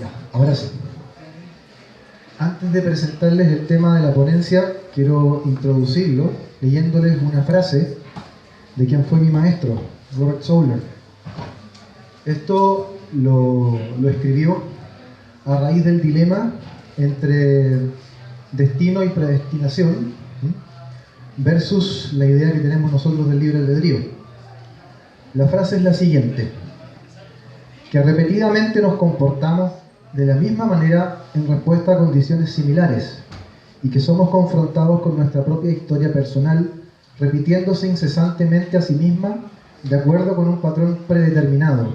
Ya, ahora sí. Antes de presentarles el tema de la ponencia, quiero introducirlo leyéndoles una frase de quien fue mi maestro, Robert Sowler. Esto lo escribió a raíz del dilema entre destino y predestinación versus la idea que tenemos nosotros del libre albedrío. La frase es la siguiente: que repetidamente nos comportamos de la misma manera en respuesta a condiciones similares y que somos confrontados con nuestra propia historia personal, repitiéndose incesantemente a sí misma de acuerdo con un patrón predeterminado,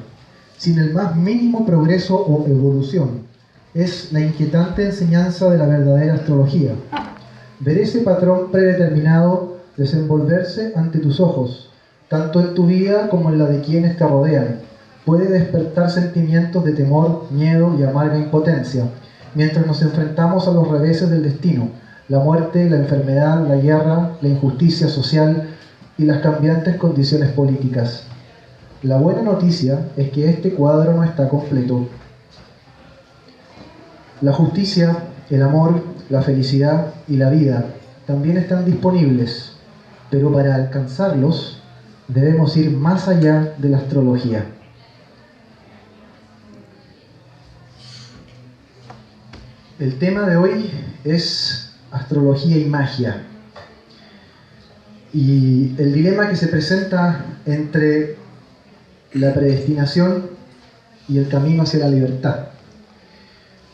sin el más mínimo progreso o evolución. Es la inquietante enseñanza de la verdadera astrología. Ver ese patrón predeterminado desenvolverse ante tus ojos, tanto en tu vida como en la de quienes te rodean, puede despertar sentimientos de temor, miedo y amarga impotencia, mientras nos enfrentamos a los reveses del destino, la muerte, la enfermedad, la guerra, la injusticia social y las cambiantes condiciones políticas. La buena noticia es que este cuadro no está completo. La justicia, el amor, la felicidad y la vida también están disponibles, pero para alcanzarlos debemos ir más allá de la astrología. El tema de hoy es astrología y magia. Y el dilema que se presenta entre la predestinación y el camino hacia la libertad.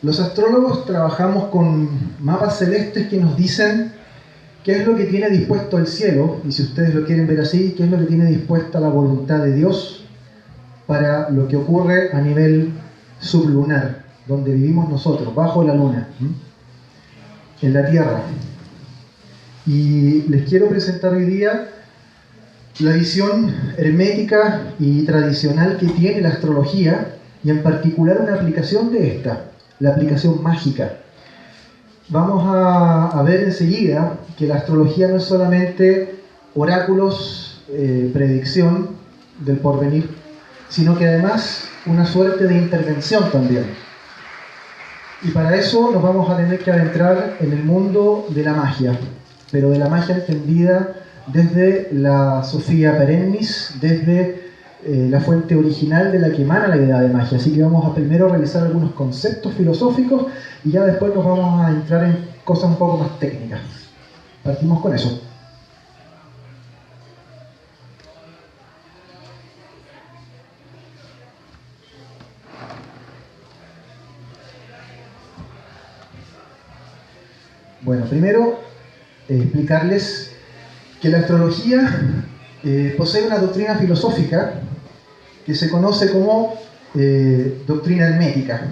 Los astrólogos trabajamos con mapas celestes que nos dicen qué es lo que tiene dispuesto el cielo, y si ustedes lo quieren ver así, qué es lo que tiene dispuesta la voluntad de Dios para lo que ocurre a nivel sublunar, donde vivimos nosotros, bajo la luna, en la Tierra. Y les quiero presentar hoy día la visión hermética y tradicional que tiene la astrología, y en particular una aplicación de esta, la aplicación mágica. Vamos a ver enseguida que la astrología no es solamente oráculos, predicción del porvenir, sino que además una suerte de intervención también. Y para eso nos vamos a tener que adentrar en el mundo de la magia, pero de la magia entendida desde la Sophia Perennis, desde la fuente original de la que emana la idea de magia. Así que vamos a primero realizar algunos conceptos filosóficos y ya después nos vamos a entrar en cosas un poco más técnicas. Partimos con eso. Bueno, primero explicarles que la astrología posee una doctrina filosófica que se conoce como doctrina hermética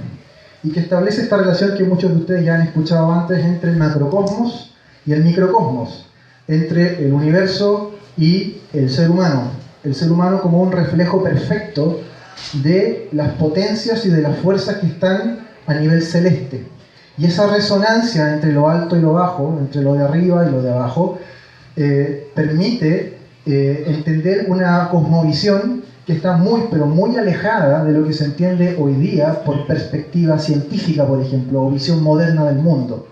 y que establece esta relación que muchos de ustedes ya han escuchado antes entre el macrocosmos y el microcosmos, entre el universo y el ser humano como un reflejo perfecto de las potencias y de las fuerzas que están a nivel celeste. Y esa resonancia entre lo alto y lo bajo, entre lo de arriba y lo de abajo, permite entender una cosmovisión que está muy, pero muy alejada de lo que se entiende hoy día por perspectiva científica, por ejemplo, o visión moderna del mundo.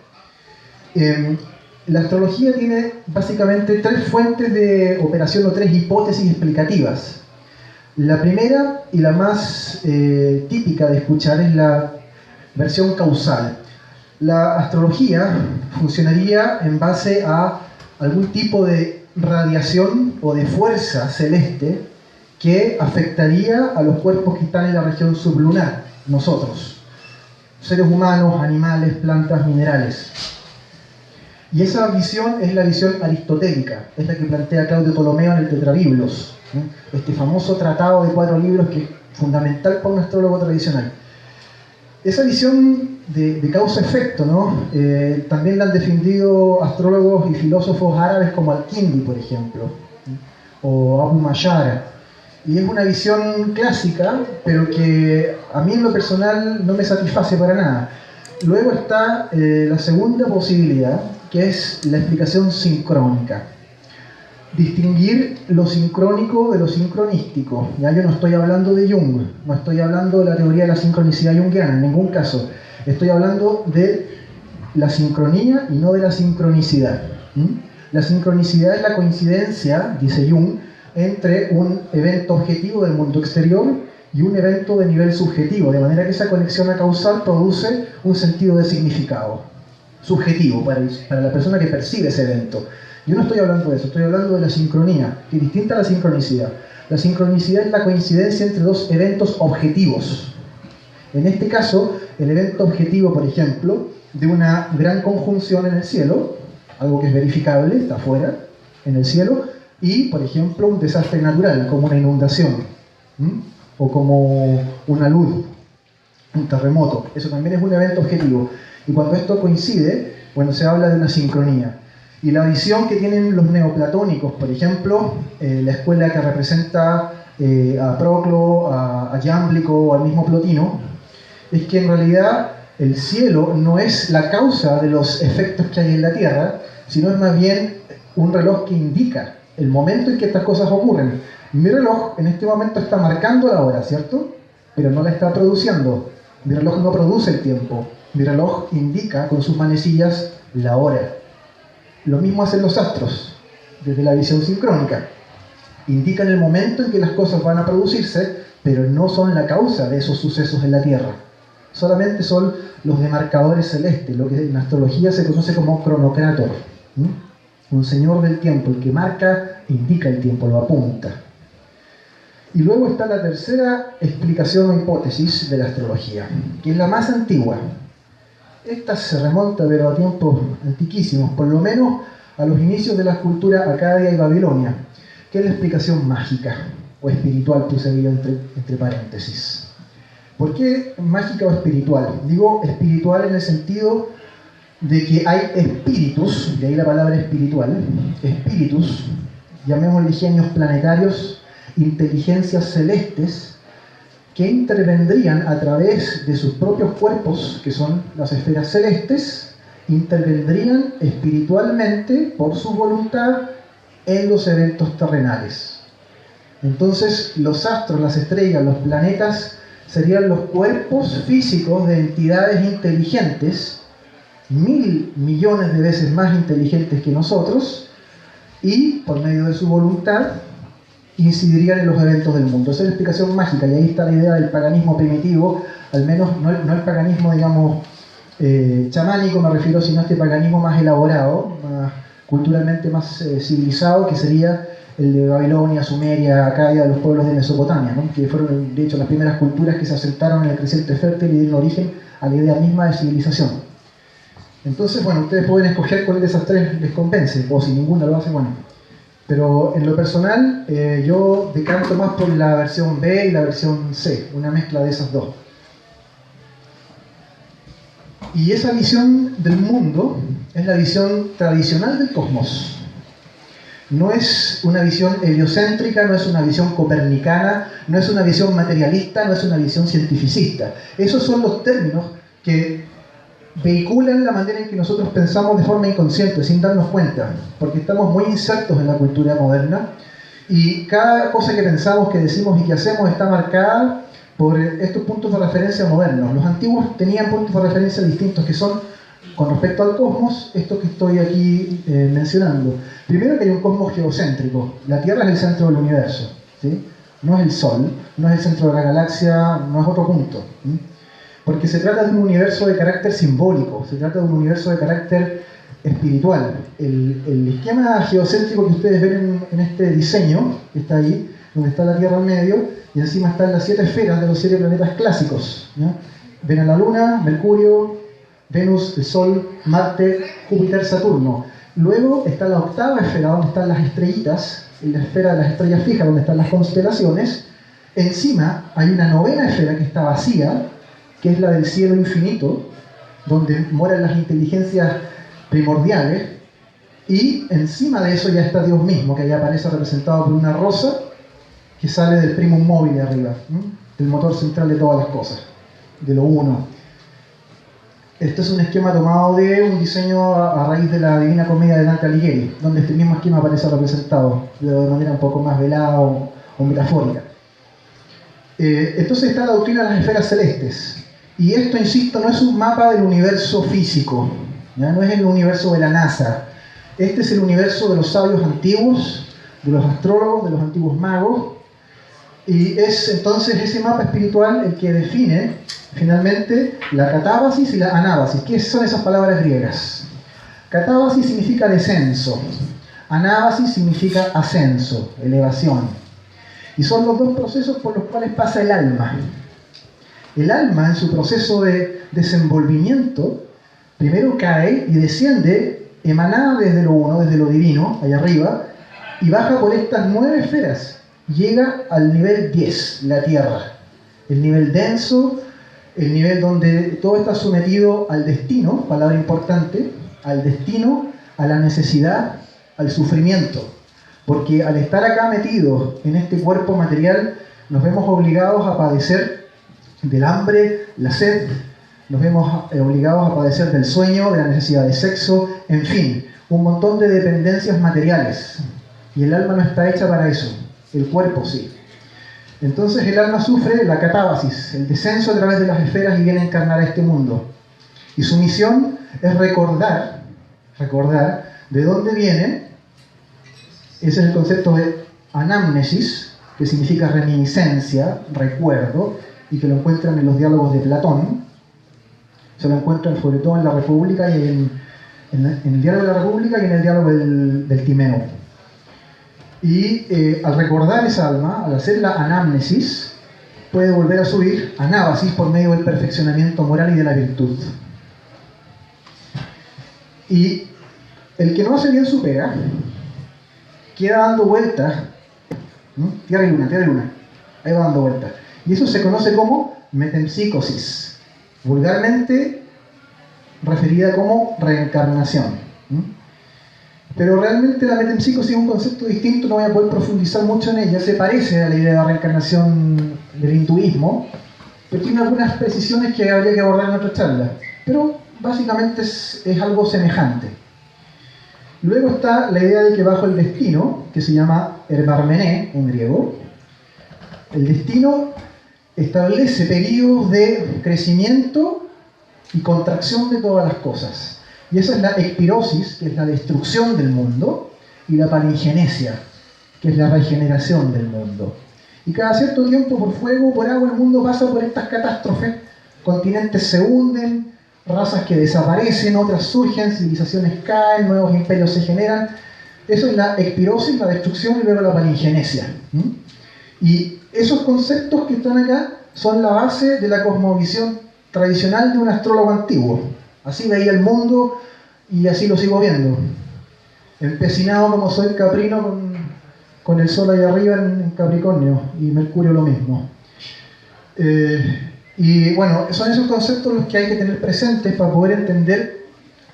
La astrología tiene básicamente tres fuentes de operación o tres hipótesis explicativas. La primera y la más típica de escuchar es la versión causal. La astrología funcionaría en base a algún tipo de radiación o de fuerza celeste que afectaría a los cuerpos que están en la región sublunar, nosotros, seres humanos, animales, plantas, minerales. Y esa visión es la visión aristotélica, es la que plantea Claudio Ptolomeo en el Tetrabiblos, este famoso tratado de 4 libros que es fundamental para un astrólogo tradicional. Esa visión de causa-efecto, ¿no? También la han defendido astrólogos y filósofos árabes como Al-Kindi, por ejemplo, o Abu Mashara. Y es una visión clásica, pero que a mí en lo personal no me satisface para nada. Luego está la segunda posibilidad, que es la explicación sincrónica. distinguir lo sincrónico de lo sincronístico. Ya yo no estoy hablando de Jung, no estoy hablando de la teoría de la sincronicidad junguiana, en ningún caso. Estoy hablando de la sincronía y no de la sincronicidad. La sincronicidad es la coincidencia, dice Jung, entre un evento objetivo del mundo exterior y un evento de nivel subjetivo, de manera que esa conexión causal produce un sentido de significado subjetivo para la persona que percibe ese evento. Yo no estoy hablando de eso, estoy hablando de la sincronía, que es distinta a la sincronicidad. La sincronicidad es la coincidencia entre dos eventos objetivos. En este caso, el evento objetivo, por ejemplo, de una gran conjunción en el cielo, algo que es verificable, está afuera, en el cielo, y, por ejemplo, un desastre natural, como una inundación, o como una luz, un terremoto. Eso también es un evento objetivo. Y cuando esto coincide, bueno, se habla de una sincronía. Y la visión que tienen los neoplatónicos, por ejemplo, la escuela que representa a Proclo, a Jámblico o al mismo Plotino, es que en realidad el cielo no es la causa de los efectos que hay en la Tierra, sino es más bien un reloj que indica el momento en que estas cosas ocurren. Mi reloj en este momento está marcando la hora, ¿cierto? Pero no la está produciendo. Mi reloj no produce el tiempo. Mi reloj indica con sus manecillas la hora. Lo mismo hacen los astros, desde la visión sincrónica. Indican el momento en que las cosas van a producirse, pero no son la causa de esos sucesos en la Tierra. Solamente son los demarcadores celestes, lo que en astrología se conoce como cronocrátor. Un señor del tiempo, el que marca e indica el tiempo, lo apunta. Y luego está la tercera explicación o hipótesis de la astrología, que es la más antigua. Esta se remonta pero a tiempos antiquísimos, por lo menos a los inicios de la cultura acadia y babilonia, que es la explicación mágica o espiritual, puse yo entre paréntesis. ¿Por qué mágica o espiritual? Digo espiritual en el sentido de que hay espíritus, de ahí la palabra espiritual, espíritus, llamémosle genios planetarios, inteligencias celestes, que intervendrían a través de sus propios cuerpos, que son las esferas celestes, intervendrían espiritualmente por su voluntad en los eventos terrenales. Entonces los astros, las estrellas, los planetas serían los cuerpos físicos de entidades inteligentes, 1000 millones de veces más inteligentes que nosotros, y por medio de su voluntad incidirían en los eventos del mundo. Esa es la explicación mágica, y ahí está la idea del paganismo primitivo, al menos no el paganismo, digamos, chamánico me refiero, sino a este paganismo más elaborado, más, culturalmente más civilizado, que sería el de Babilonia, Sumeria, Acadia, los pueblos de Mesopotamia, ¿no? Que fueron de hecho las primeras culturas que se asentaron en el creciente fértil y dieron origen a la idea misma de civilización. Entonces, bueno, ustedes pueden escoger cuál de esas tres les convence, o si ninguna lo hace, bueno. Pero en lo personal, yo decanto más por la versión B y la versión C, una mezcla de esas dos. Y esa visión del mundo es la visión tradicional del cosmos. No es una visión heliocéntrica, no es una visión copernicana, no es una visión materialista, no es una visión cientificista. Esos son los términos que vehiculan la manera en que nosotros pensamos de forma inconsciente, sin darnos cuenta, porque estamos muy insertos en la cultura moderna y cada cosa que pensamos, que decimos y que hacemos está marcada por estos puntos de referencia modernos. Los antiguos tenían puntos de referencia distintos que son, con respecto al cosmos, esto que estoy aquí mencionando. Primero, que hay un cosmos geocéntrico. La Tierra es el centro del universo, ¿sí? No es el Sol, no es el centro de la galaxia, no es otro punto, ¿sí? Porque se trata de un universo de carácter simbólico, se trata de un universo de carácter espiritual. El esquema geocéntrico que ustedes ven en este diseño, que está ahí, donde está la Tierra en medio, y encima están las 7 esferas de los 7 planetas clásicos, ¿no? Ven a la Luna, Mercurio, Venus, el Sol, Marte, Júpiter, Saturno. Luego está la 8ª esfera, donde están las estrellitas, y la esfera de las estrellas fijas, donde están las constelaciones. Encima hay una 9ª esfera que está vacía, que es la del cielo infinito, donde moran las inteligencias primordiales, y encima de eso ya está Dios mismo, que ya aparece representado por una rosa que sale del primum mobile arriba, del motor central de todas las cosas, de lo uno. Este es un esquema tomado de un diseño a raíz de la Divina Comedia de Dante Alighieri, donde este mismo esquema aparece representado de manera un poco más velada o metafórica. Entonces está la doctrina de las esferas celestes. Y esto, insisto, no es un mapa del universo físico, ¿ya? No es el universo de la NASA. Este es el universo de los sabios antiguos, de los astrólogos, de los antiguos magos. Y es entonces ese mapa espiritual el que define finalmente la catábasis y la anábasis. ¿Qué son esas palabras griegas? Catábasis significa descenso, anábasis significa ascenso, elevación. Y son los dos procesos por los cuales pasa el alma. El alma, en su proceso de desenvolvimiento, primero cae y desciende, emanada desde lo uno, desde lo divino, allá arriba, y baja por estas 9 esferas. Llega al nivel 10, la tierra. El nivel denso, el nivel donde todo está sometido al destino, palabra importante, al destino, a la necesidad, al sufrimiento. Porque al estar acá metidos en este cuerpo material, nos vemos obligados a padecer del hambre, la sed, nos vemos obligados a padecer del sueño, de la necesidad de sexo, en fin, un montón de dependencias materiales. Y el alma no está hecha para eso, el cuerpo sí. Entonces el alma sufre la catábasis, el descenso a través de las esferas y viene a encarnar a este mundo. Y su misión es recordar de dónde viene. Ese es el concepto de anamnesis, que significa reminiscencia, recuerdo, y que lo encuentran en los diálogos de Platón. Se lo encuentran sobre todo en la República y en el diálogo de la República y en el diálogo del Timeo. Y al recordar esa alma, al hacer la anamnesis, puede volver a subir anábasis por medio del perfeccionamiento moral y de la virtud. Y el que no hace bien su pega, queda dando vueltas, tierra y luna, ahí va dando vueltas. Y eso se conoce como metempsicosis, vulgarmente referida como reencarnación. Pero realmente la metempsicosis es un concepto distinto, no voy a poder profundizar mucho en ella, se parece a la idea de reencarnación del hinduismo, pero tiene algunas precisiones que habría que abordar en otra charla. Pero básicamente es algo semejante. Luego está la idea de que bajo el destino, que se llama erbarmené en griego, el destino establece periodos de crecimiento y contracción de todas las cosas. Y esa es la ekpirosis, que es la destrucción del mundo, y la palingenesia, que es la regeneración del mundo. Y cada cierto tiempo, por fuego, por agua, el mundo pasa por estas catástrofes. Continentes se hunden, razas que desaparecen, otras surgen, civilizaciones caen, nuevos imperios se generan. Eso es la ekpirosis, la destrucción, y luego la palingenesia. Y esos conceptos que están acá son la base de la cosmovisión tradicional de un astrólogo antiguo. Así veía el mundo y así lo sigo viendo. Empecinado como soy caprino con el sol ahí arriba en Capricornio y Mercurio lo mismo. Y bueno, son esos conceptos los que hay que tener presentes para poder entender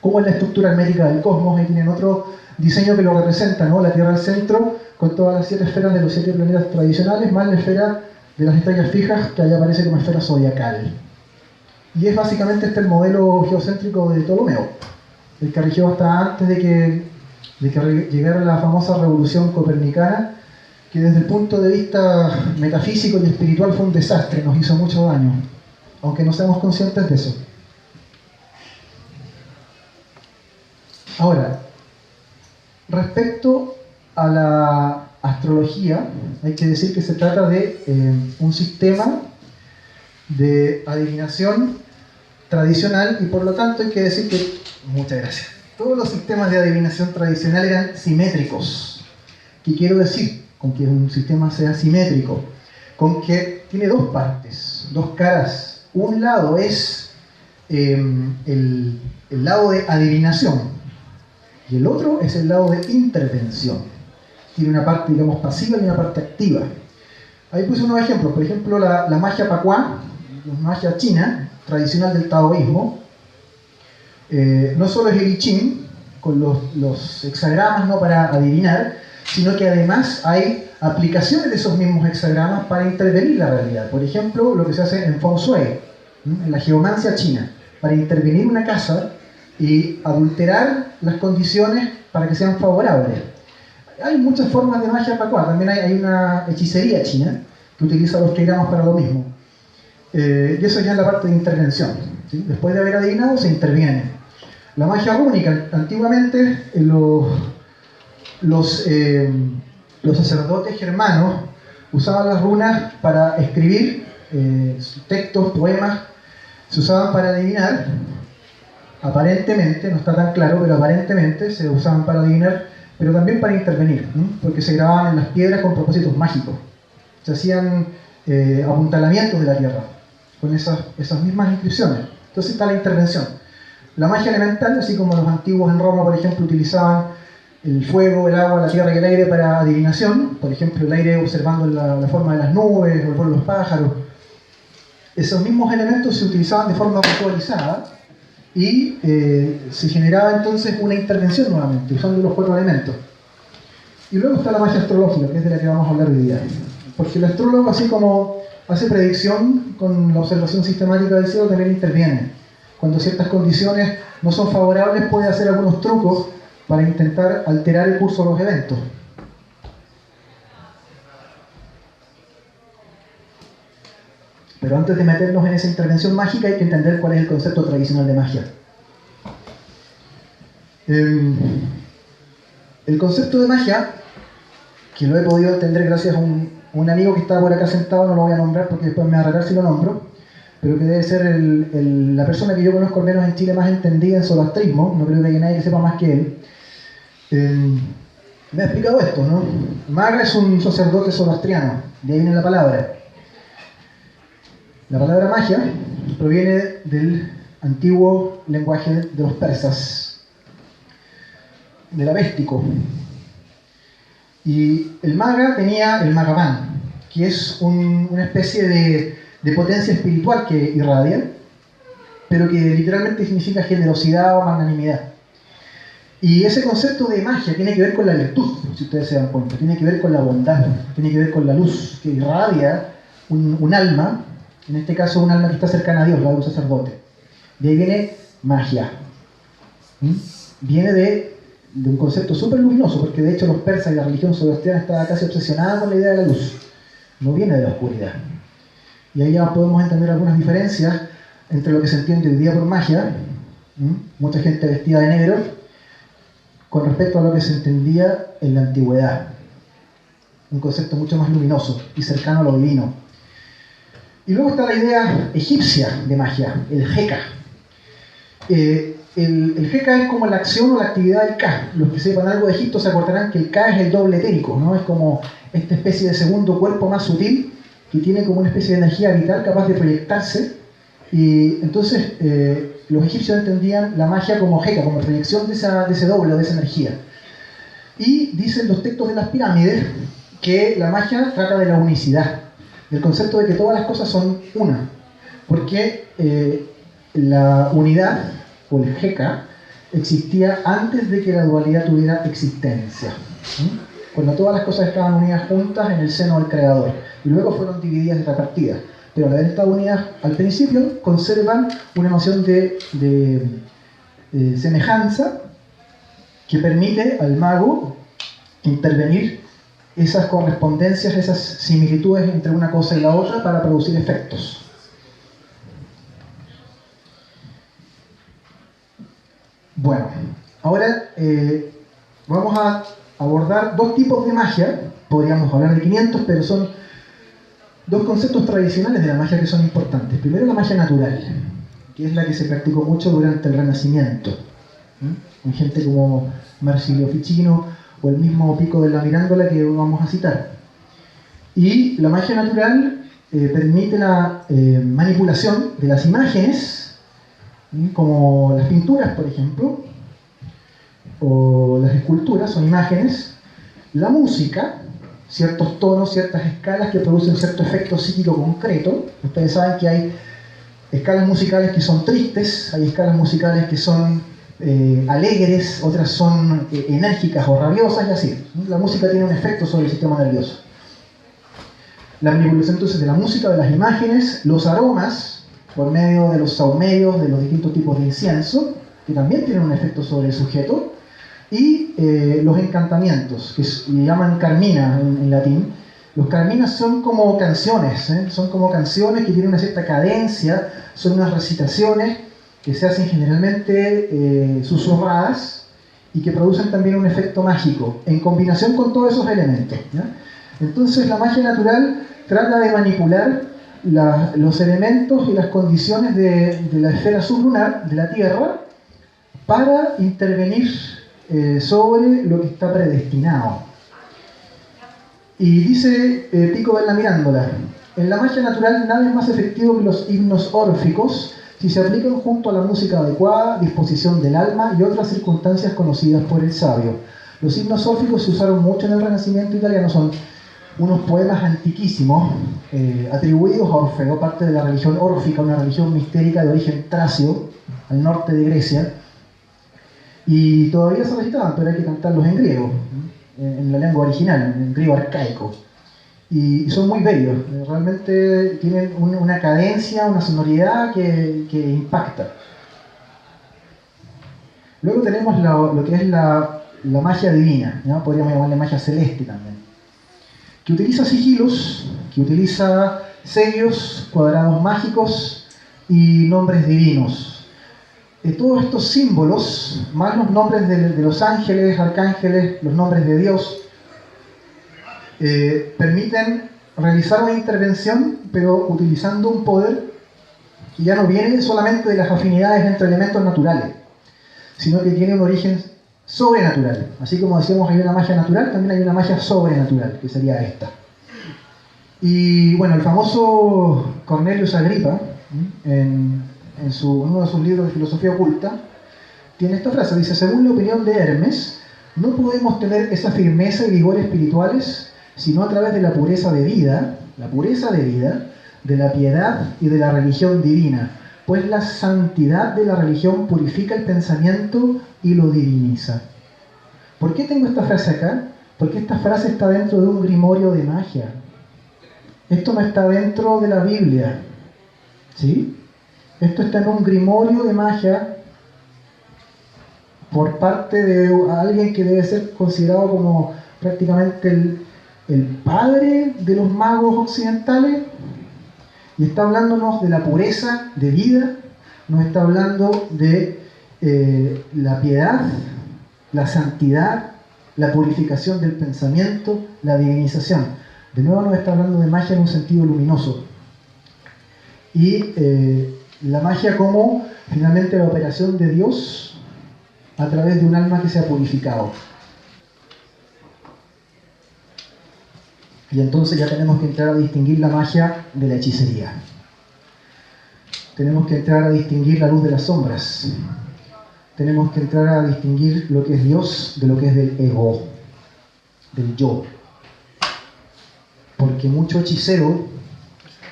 cómo es la estructura hermética del cosmos. Ahí tienen otro diseño que lo representa, ¿no? La Tierra al centro, con todas las 7 esferas de los 7 planetas tradicionales, más la esfera de las estrellas fijas, que ahí aparece como esfera zodiacal. Y es básicamente el modelo geocéntrico de Ptolomeo, el que rigió hasta antes de que llegara la famosa revolución copernicana, que desde el punto de vista metafísico y espiritual fue un desastre, nos hizo mucho daño, aunque no seamos conscientes de eso. Ahora, respecto a la astrología, hay que decir que se trata de un sistema de adivinación tradicional, y por lo tanto hay que decir que, muchas gracias, todos los sistemas de adivinación tradicional eran simétricos. ¿Qué quiero decir con que un sistema sea simétrico? Con que tiene 2 partes, 2 caras. Un lado es el lado de adivinación y el otro es el lado de intervención. Tiene una parte, digamos, pasiva y una parte activa. Ahí puse unos ejemplos. Por ejemplo, la magia pacuá, la magia china tradicional del taoísmo, no solo es el I Ching, con los hexagramas, ¿no?, para adivinar, sino que además hay aplicaciones de esos mismos hexagramas para intervenir la realidad. Por ejemplo, lo que se hace en Feng Shui, en la geomancia china, para intervenir una casa y adulterar las condiciones para que sean favorables. Hay muchas formas de magia para también hay una hechicería china que utiliza los trigramas para lo mismo. Y eso ya es la parte de intervención, ¿sí? Después de haber adivinado, se interviene. La magia rúnica, antiguamente los sacerdotes germanos usaban las runas para escribir textos, poemas, se usaban para adivinar, aparentemente, no está tan claro, pero aparentemente se usaban para adivinar, pero también para intervenir, ¿no? Porque se grababan en las piedras con propósitos mágicos. Se hacían apuntalamientos de la tierra con esas mismas inscripciones. Entonces está la intervención. La magia elemental, así como los antiguos en Roma, por ejemplo, utilizaban el fuego, el agua, la tierra y el aire para adivinación, por ejemplo, el aire observando la forma de las nubes, o el vuelo de los pájaros. Esos mismos elementos se utilizaban de forma ritualizada y se generaba entonces una intervención nuevamente, usando los 4 elementos. Y luego está la magia astrológica, que es de la que vamos a hablar hoy día. Porque el astrólogo, así como hace predicción con la observación sistemática del cielo, también interviene. Cuando ciertas condiciones no son favorables, puede hacer algunos trucos para intentar alterar el curso de los eventos. Pero antes de meternos en esa intervención mágica, hay que entender cuál es el concepto tradicional de magia. El concepto de magia, que lo he podido entender gracias a un amigo que está por acá sentado, no lo voy a nombrar porque después me va a arreglar si lo nombro, pero que debe ser la persona que yo conozco al menos en Chile más entendida en zoroastrismo, no creo que haya nadie que sepa más que él. Me ha explicado esto, ¿no? Maga es un sacerdote zoroastriano, de ahí viene la palabra. La palabra magia proviene del antiguo lenguaje de los persas, del avéstico. Y el maga tenía el Magavan, que es una especie de potencia espiritual que irradia, pero que literalmente significa generosidad o magnanimidad. Y ese concepto de magia tiene que ver con la virtud, si ustedes se dan cuenta, tiene que ver con la bondad, tiene que ver con la luz que irradia un alma, en este caso un alma que está cercana a Dios, la de un sacerdote. De ahí viene magia. Viene de un concepto súper luminoso, porque de hecho los persas y la religión zoroastriana estaba casi obsesionada con la idea de la luz. No viene de la oscuridad. Y ahí ya podemos entender algunas diferencias entre lo que se entiende hoy día por magia, mucha gente vestida de negro, con respecto a lo que se entendía en la antigüedad. Un concepto mucho más luminoso y cercano a lo divino. Y luego está la idea egipcia de magia, el Heka. El Heka es como la acción o la actividad del Ka. Los que sepan algo de Egipto se acordarán que el Ka es el doble etérico, ¿no? Es como esta especie de segundo cuerpo más sutil que tiene como una especie de energía vital capaz de proyectarse. Y entonces los egipcios entendían la magia como Heka, como proyección de ese doble, de esa energía. Y dicen los textos de las pirámides que la magia trata de la unicidad, del concepto de que todas las cosas son una, porque la unidad, o el Heka, existía antes de que la dualidad tuviera existencia, cuando todas las cosas estaban unidas juntas en el seno del Creador, y luego fueron divididas y repartidas, pero al haber estado unidas al principio, conservan una noción de semejanza que permite al mago intervenir esas correspondencias, esas similitudes entre una cosa y la otra para producir efectos. Bueno, ahora vamos a abordar 2 tipos de magia. Podríamos hablar de 500, pero son 2 conceptos tradicionales de la magia que son importantes. Primero, la magia natural, que es la que se practicó mucho durante el Renacimiento, con gente como Marsilio Ficino o el mismo Pico della Mirandola que vamos a citar. Y la magia natural permite la manipulación de las imágenes, como las pinturas, por ejemplo, o las esculturas, son imágenes, la música, ciertos tonos, ciertas escalas que producen cierto efecto psíquico concreto. Ustedes saben que hay escalas musicales que son tristes, hay escalas musicales que son alegres, otras son enérgicas o rabiosas y así. La música tiene un efecto sobre el sistema nervioso. La manipulación entonces de la música, de las imágenes, los aromas, por medio de los saumerios, de los distintos tipos de incienso, que también tienen un efecto sobre el sujeto, y los encantamientos, que le llaman carmina en latín. Los carminas son como canciones, son como canciones que tienen una cierta cadencia, son unas recitaciones que se hacen generalmente susurradas y que producen también un efecto mágico, en combinación con todos esos elementos, ¿ya? Entonces la magia natural trata de manipular los elementos y las condiciones de la esfera sublunar, de la Tierra, para intervenir sobre lo que está predestinado. Y dice Pico Della Mirandola: en la magia natural nada es más efectivo que los himnos órficos si se aplican junto a la música adecuada, disposición del alma y otras circunstancias conocidas por el sabio. Los himnos órficos se usaron mucho en el Renacimiento italiano, son unos poemas antiquísimos atribuidos a Orfeo, parte de la religión órfica, una religión mistérica de origen tracio, al norte de Grecia, y todavía se recitaban, pero hay que cantarlos en griego, en la lengua original, en griego arcaico, y son muy bellos, realmente tienen una cadencia, una sonoridad que impacta. Luego tenemos lo que es la magia divina, ¿no? Podríamos llamarle magia celeste también, que utiliza sigilos, que utiliza sellos, cuadrados mágicos y nombres divinos. Todos estos símbolos, más los nombres de los ángeles, arcángeles, los nombres de Dios, permiten realizar una intervención, pero utilizando un poder que ya no viene solamente de las afinidades entre elementos naturales, sino que tiene un origen sobrenatural. Así como decíamos hay una magia natural, también hay una magia sobrenatural, que sería esta. Y bueno, el famoso Cornelius Agripa, en uno de sus libros de filosofía oculta, tiene esta frase, dice: según la opinión de Hermes, no podemos tener esa firmeza y vigor espirituales sino a través de la pureza de vida, de la piedad y de la religión divina, pues la santidad de la religión purifica el pensamiento y lo diviniza. ¿Por qué tengo esta frase acá? Porque esta frase está dentro de un grimorio de magia. Esto no está dentro de la Biblia, ¿sí? Esto está en un grimorio de magia por parte de alguien que debe ser considerado como prácticamente el padre de los magos occidentales, y está hablándonos de la pureza de vida, nos está hablando de la piedad, la santidad, la purificación del pensamiento, la divinización. De nuevo nos está hablando de magia en un sentido luminoso. Y la magia como finalmente la operación de Dios a través de un alma que se ha purificado. Y entonces ya tenemos que entrar a distinguir la magia de la hechicería. Tenemos que entrar a distinguir la luz de las sombras. Tenemos que entrar a distinguir lo que es Dios de lo que es del ego, del yo. Porque mucho hechicero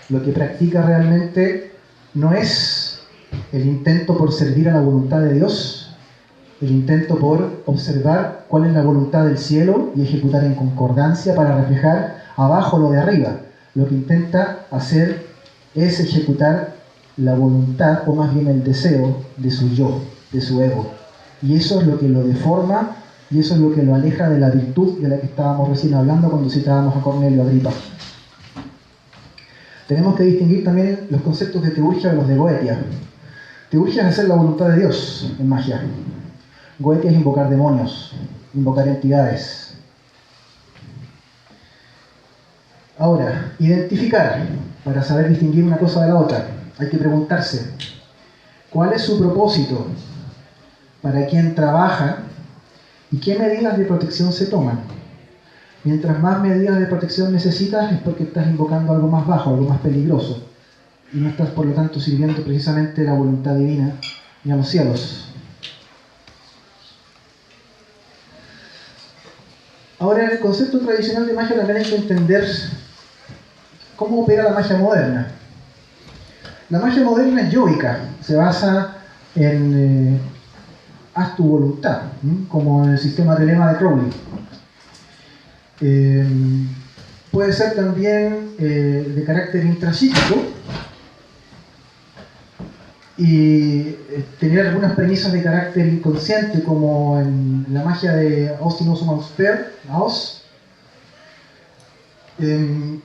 lo que practica realmente no es el intento por servir a la voluntad de Dios, el intento por observar cuál es la voluntad del cielo y ejecutar en concordancia para reflejar abajo lo de arriba. Lo que intenta hacer es ejecutar la voluntad, o más bien el deseo de su yo, de su ego. Y eso es lo que lo deforma, y eso es lo que lo aleja de la virtud de la que estábamos recién hablando cuando citábamos a Cornelio Agripa. Tenemos que distinguir también los conceptos de teurgia de los de Goetia. Teurgia es hacer la voluntad de Dios en magia. Goetia es invocar demonios, invocar entidades. Ahora, identificar, para saber distinguir una cosa de la otra, hay que preguntarse, ¿cuál es su propósito? ¿Para quién trabaja? ¿Y qué medidas de protección se toman? Mientras más medidas de protección necesitas es porque estás invocando algo más bajo, algo más peligroso, y no estás por lo tanto sirviendo precisamente la voluntad divina ni a los cielos. Ahora, en el concepto tradicional de magia también hay que entender cómo opera la magia moderna. La magia moderna es yógica, se basa en haz tu voluntad, como en el sistema telema de Crowley. Puede ser también de carácter intrapsíquico, y tener algunas premisas de carácter inconsciente, como en la magia de Austin Oz,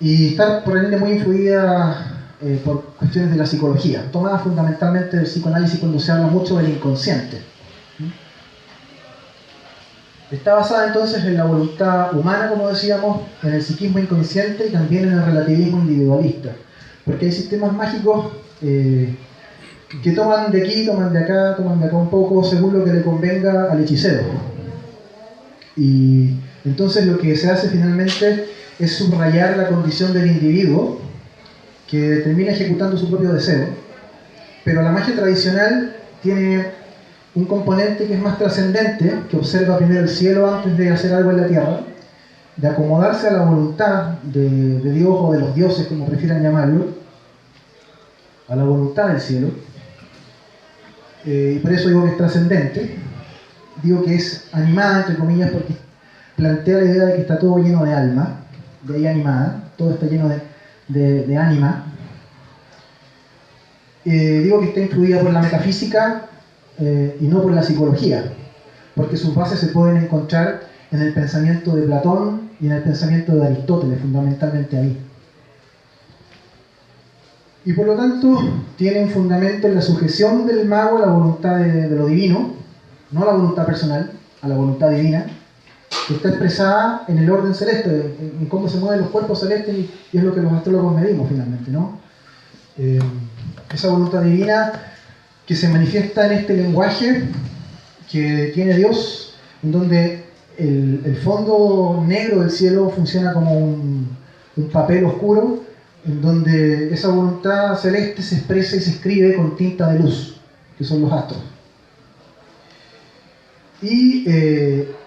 y estar por ende muy influida por cuestiones de la psicología, tomada fundamentalmente del psicoanálisis cuando se habla mucho del inconsciente. Está basada entonces en la voluntad humana, como decíamos, en el psiquismo inconsciente y también en el relativismo individualista, porque hay sistemas mágicos que toman de aquí, toman de acá un poco, según lo que le convenga al hechicero. Y entonces lo que se hace finalmente es subrayar la condición del individuo que termina ejecutando su propio deseo. Pero la magia tradicional tiene un componente que es más trascendente, que observa primero el cielo antes de hacer algo en la tierra, de acomodarse a la voluntad de Dios o de los dioses, como prefieran llamarlo, a la voluntad del cielo. Y por eso digo que es trascendente. Digo que es animada, entre comillas, porque plantea la idea de que está todo lleno de alma, de ahí animada, todo está lleno de ánima. Digo que está influida por la metafísica y no por la psicología, porque sus bases se pueden encontrar en el pensamiento de Platón y en el pensamiento de Aristóteles, fundamentalmente ahí. Y por lo tanto tiene un fundamento en la sujeción del mago a la voluntad de lo divino, no a la voluntad personal, a la voluntad divina, que está expresada en el orden celeste, en cómo se mueven los cuerpos celestes, y es lo que los astrólogos medimos finalmente, ¿no? Esa voluntad divina que se manifiesta en este lenguaje que tiene Dios, en donde el fondo negro del cielo funciona como un papel oscuro, en donde esa voluntad celeste se expresa y se escribe con tinta de luz, que son los astros. Y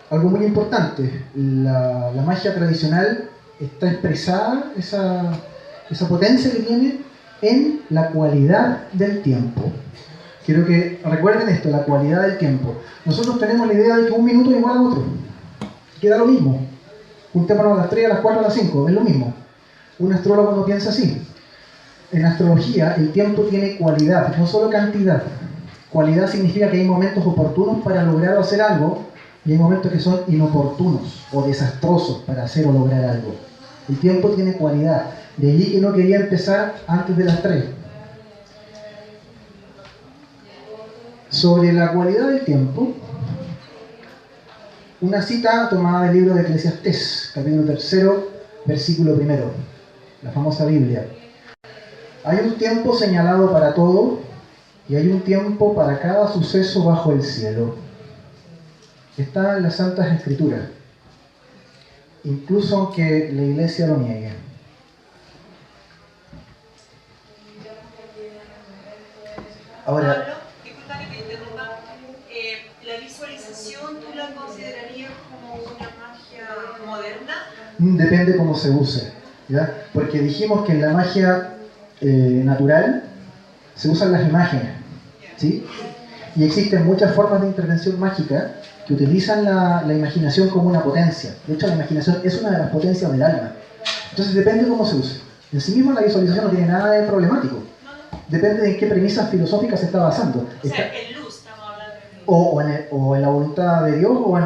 algo muy importante, la magia tradicional está expresada, esa potencia que tiene, en la cualidad del tiempo. Quiero que recuerden esto, la cualidad del tiempo. Nosotros tenemos la idea de que un minuto es igual a otro. Queda lo mismo. Juntémonos a las 3, a las 4, a las 5, es lo mismo. Un astrólogo no piensa así. En astrología el tiempo tiene cualidad, no solo cantidad. Cualidad significa que hay momentos oportunos para lograr o hacer algo y hay momentos que son inoportunos o desastrosos para hacer o lograr algo. El tiempo tiene cualidad. De allí que no quería empezar antes de las 3. Sobre la cualidad del tiempo, una cita tomada del libro de Eclesiastés, capítulo 3, versículo 1, la famosa Biblia. Hay un tiempo señalado para todo y hay un tiempo para cada suceso bajo el cielo. Está en las Santas Escrituras, incluso aunque la Iglesia lo niegue. Ahora, Pablo, disculpa que te interrumpa. ¿La visualización tú la considerarías como una magia moderna? Depende cómo se use, ¿ya? Porque dijimos que en la magia natural se usan las imágenes, ¿sí? Y existen muchas formas de intervención mágica que utilizan la imaginación como una potencia. De hecho, la imaginación es una de las potencias del alma. Entonces depende cómo se use. En sí mismo la visualización no tiene nada de problemático. Depende de en qué premisas filosóficas se está basando. O sea, en luz estamos hablando. O en la voluntad de Dios o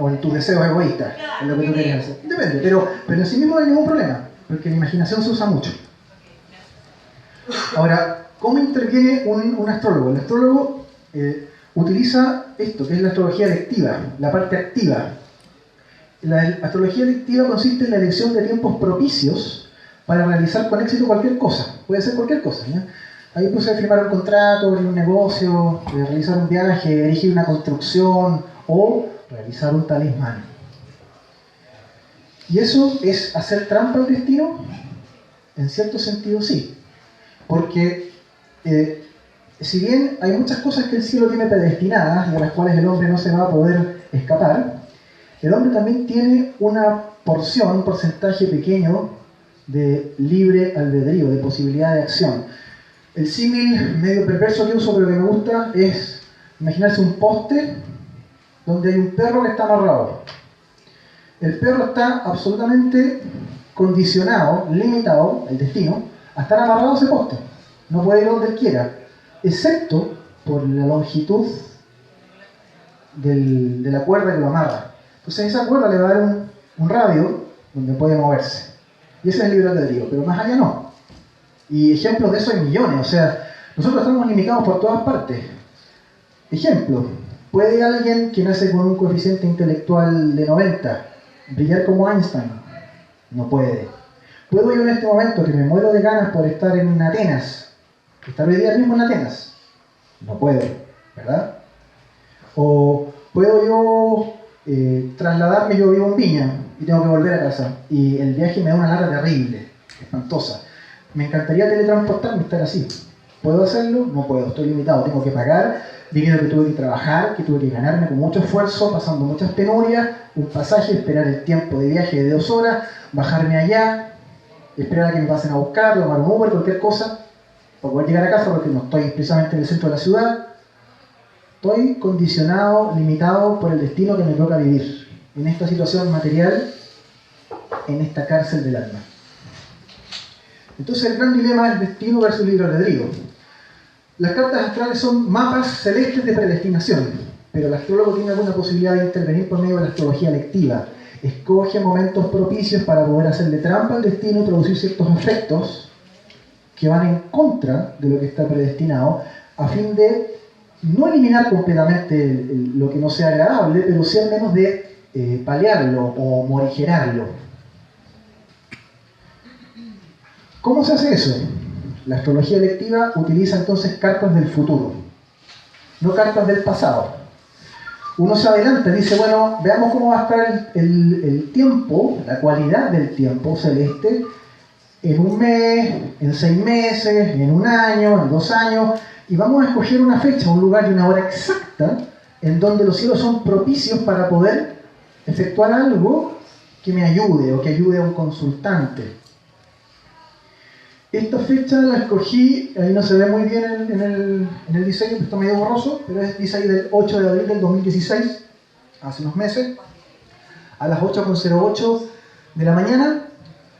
en tus deseos egoístas. Claro, en lo que tú quieres hacer. Depende, pero en sí mismo no hay ningún problema, porque la imaginación se usa mucho. Ahora, ¿cómo interviene un astrólogo? El astrólogo utiliza esto, que es la astrología electiva, la parte activa. La astrología electiva consiste en la elección de tiempos propicios para realizar con éxito cualquier cosa. Puede ser cualquier cosa, ¿ya? Ahí puede firmar un contrato, abrir un negocio, realizar un viaje, dirigir una construcción o realizar un talismán. ¿Y eso es hacer trampa al destino? En cierto sentido sí. Porque si bien hay muchas cosas que el cielo tiene predestinadas y a las cuales el hombre no se va a poder escapar, el hombre también tiene una porción, un porcentaje pequeño de libre albedrío, de posibilidad de acción. El símil medio perverso que uso, pero que me gusta, es imaginarse un poste donde hay un perro que está amarrado. El perro está absolutamente condicionado, limitado, el destino, a estar amarrado a ese poste. No puede ir donde él quiera, excepto por la longitud de la cuerda que lo amarra. Entonces esa cuerda le va a dar un radio donde puede moverse. Y ese es el libre albedrío, pero más allá no. Y ejemplos de eso hay millones. O sea, nosotros estamos limitados por todas partes. Ejemplo, ¿puede alguien que nace con un coeficiente intelectual de 90 brillar como Einstein? No puede. ¿Puedo yo en este momento, que me muero de ganas por estar en Atenas, estar hoy día mismo en Atenas? No puedo, ¿verdad? ¿O puedo yo trasladarme? Yo vivo en Viña y tengo que volver a casa y el viaje me da una larga terrible, espantosa. Me encantaría teletransportarme y estar así. ¿Puedo hacerlo? No puedo, estoy limitado, tengo que pagar dinero que tuve que trabajar, que tuve que ganarme con mucho esfuerzo, pasando muchas penurias, un pasaje, esperar el tiempo de viaje de 2 horas, bajarme allá, esperar a que me pasen a buscar, tomar un Uber, cualquier cosa, para poder llegar a casa, porque no estoy precisamente en el centro de la ciudad. Estoy condicionado, limitado por el destino que me toca vivir, en esta situación material, en esta cárcel del alma. Entonces el gran dilema es destino versus libre albedrío. Las cartas astrales son mapas celestes de predestinación, pero el astrólogo tiene alguna posibilidad de intervenir por medio de la astrología lectiva. Escoge momentos propicios para poder hacerle trampa al destino y producir ciertos efectos que van en contra de lo que está predestinado, a fin de no eliminar completamente lo que no sea agradable, pero sí al menos de paliarlo o morigerarlo. ¿Cómo se hace eso? La astrología electiva utiliza entonces cartas del futuro, no cartas del pasado. Uno se adelanta, dice, bueno, veamos cómo va a estar el tiempo, la cualidad del tiempo celeste en un mes, en 6 meses, en 1 año, en 2 años, y vamos a escoger una fecha, un lugar y una hora exacta en donde los cielos son propicios para poder efectuar algo que me ayude o que ayude a un consultante. Esta fecha la escogí, ahí no se ve muy bien en el diseño, está medio borroso, pero dice ahí del 8 de abril del 2016, hace unos meses, a las 8:08 de la mañana,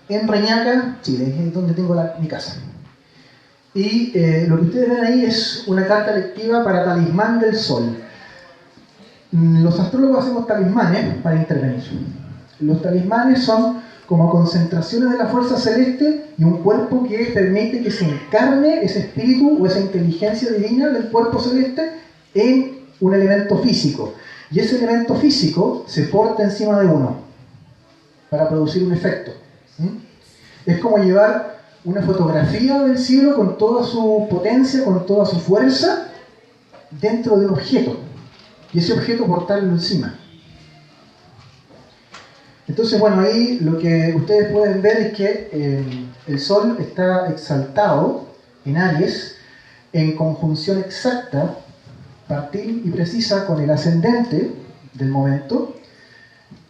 en Reñaca, Chile, es donde tengo mi casa. Y lo que ustedes ven ahí es una carta lectiva para Talismán del Sol. Los astrólogos hacemos talismanes para intervenir. Los talismanes son como concentraciones de la fuerza celeste y un cuerpo que permite que se encarne ese espíritu o esa inteligencia divina del cuerpo celeste en un elemento físico. Y ese elemento físico se porta encima de uno para producir un efecto. Es como llevar una fotografía del cielo con toda su potencia, con toda su fuerza, dentro de un objeto. Y ese objeto portarlo encima. Entonces, bueno, ahí lo que ustedes pueden ver es que el Sol está exaltado en Aries, en conjunción exacta, partil y precisa con el ascendente del momento.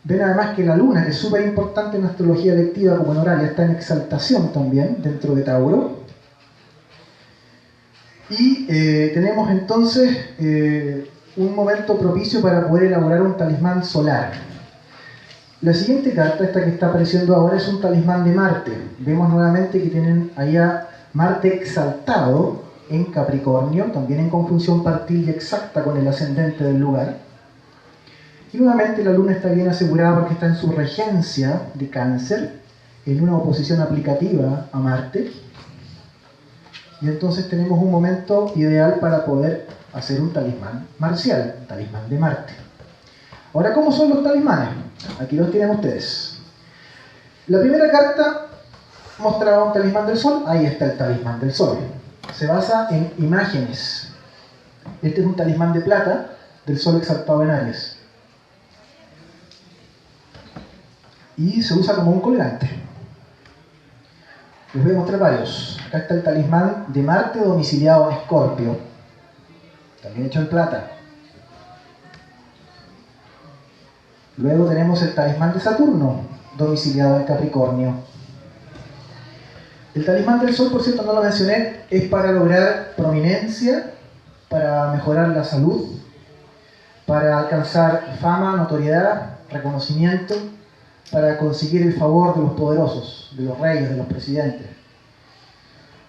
Ven además que la Luna, que es súper importante en astrología electiva como en Horaria, está en exaltación también dentro de Tauro. Y tenemos entonces un momento propicio para poder elaborar un talismán solar. La siguiente carta, esta que está apareciendo ahora, es un talismán de Marte. Vemos nuevamente que tienen ahí a Marte exaltado en Capricornio, también en conjunción partil y exacta con el ascendente del lugar. Y nuevamente la Luna está bien asegurada porque está en su regencia de Cáncer, en una oposición aplicativa a Marte. Y entonces tenemos un momento ideal para poder hacer un talismán marcial, un talismán de Marte. Ahora, ¿cómo son los talismanes? Aquí los tienen ustedes. La primera carta mostraba un talismán del Sol. Ahí está el talismán del Sol. Se basa en imágenes. Este es un talismán de plata del Sol exaltado en Aries. Y se usa como un colgante. Les voy a mostrar varios. Acá está el talismán de Marte domiciliado en Escorpio. También hecho en plata. Luego tenemos el talismán de Saturno, domiciliado en Capricornio. El talismán del Sol, por cierto, no lo mencioné, es para lograr prominencia, para mejorar la salud, para alcanzar fama, notoriedad, reconocimiento, para conseguir el favor de los poderosos, de los reyes, de los presidentes.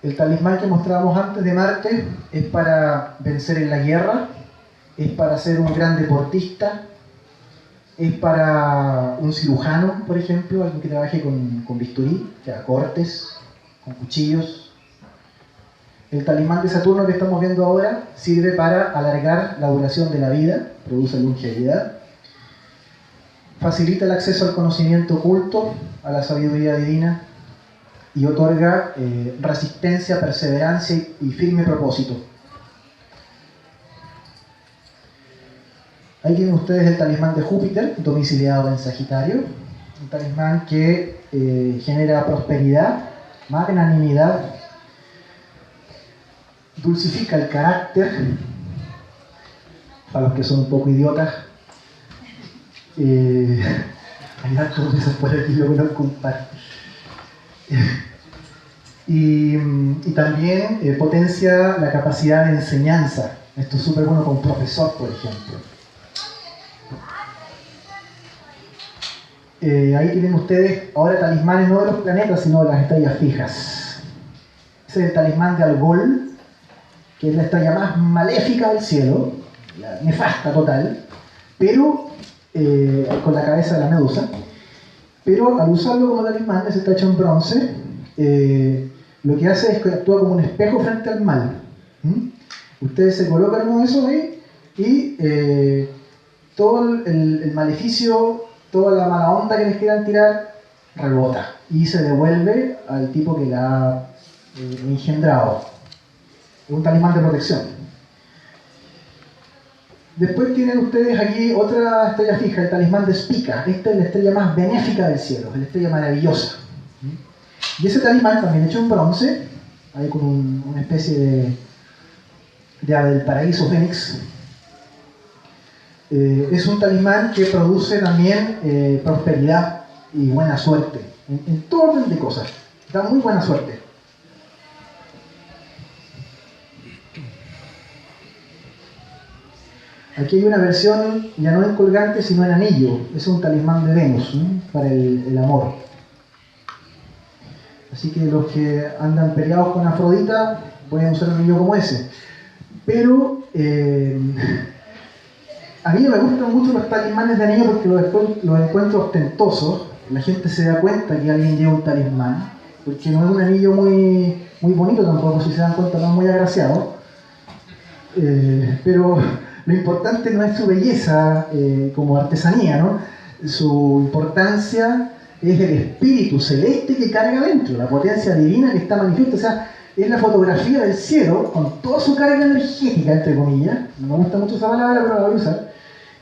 El talismán que mostrábamos antes de Marte es para vencer en la guerra, es para ser un gran deportista, es para un cirujano, por ejemplo, alguien que trabaje con bisturí, que haga cortes, con cuchillos. El talismán de Saturno que estamos viendo ahora sirve para alargar la duración de la vida, produce longevidad, facilita el acceso al conocimiento oculto, a la sabiduría divina, y otorga resistencia, perseverancia y firme propósito. Ahí tienen ustedes el talismán de Júpiter, domiciliado en Sagitario, un talismán que genera prosperidad, magnanimidad, dulcifica el carácter, para los que son un poco idiotas. Hay hartos de esos por aquí, lo voy a contar. Y también potencia la capacidad de enseñanza. Esto es súper bueno con un profesor, por ejemplo. Ahí tienen ustedes ahora talismanes no de los planetas, sino de las estrellas fijas. Ese es el talismán de Algol, que es la estrella más maléfica del cielo, la nefasta total, pero con la cabeza de la medusa. Pero al usarlo como talismán, ese está hecho en bronce, lo que hace es que actúa como un espejo frente al mal. Ustedes se colocan uno de esos ahí y todo el maleficio, toda la mala onda que les quieran tirar, rebota y se devuelve al tipo que la ha engendrado. Es un talismán de protección. Después tienen ustedes aquí otra estrella fija, el talismán de Spica. Esta es la estrella más benéfica del cielo, es la estrella maravillosa. Y ese talismán, también hecho en bronce, ahí con una especie de ave del paraíso fénix, es un talismán que produce también prosperidad y buena suerte, en todo orden de cosas. Da muy buena suerte. Aquí hay una versión ya no en colgante, sino en anillo. Es un talismán de Venus, ¿no? Para el amor. Así que los que andan peleados con Afrodita pueden usar un anillo como ese. Pero a mí no me gustan mucho los talismanes de anillo porque los encuentro ostentosos. La gente se da cuenta que alguien lleva un talismán, porque no es un anillo muy bonito tampoco, si se dan cuenta, no es muy agraciado. Pero lo importante no es su belleza como artesanía, ¿no? Su importancia es el espíritu celeste que carga dentro, la potencia divina que está manifiesta. O sea, es la fotografía del cielo con toda su carga energética, entre comillas. No me gusta mucho esa palabra, pero la voy a usar.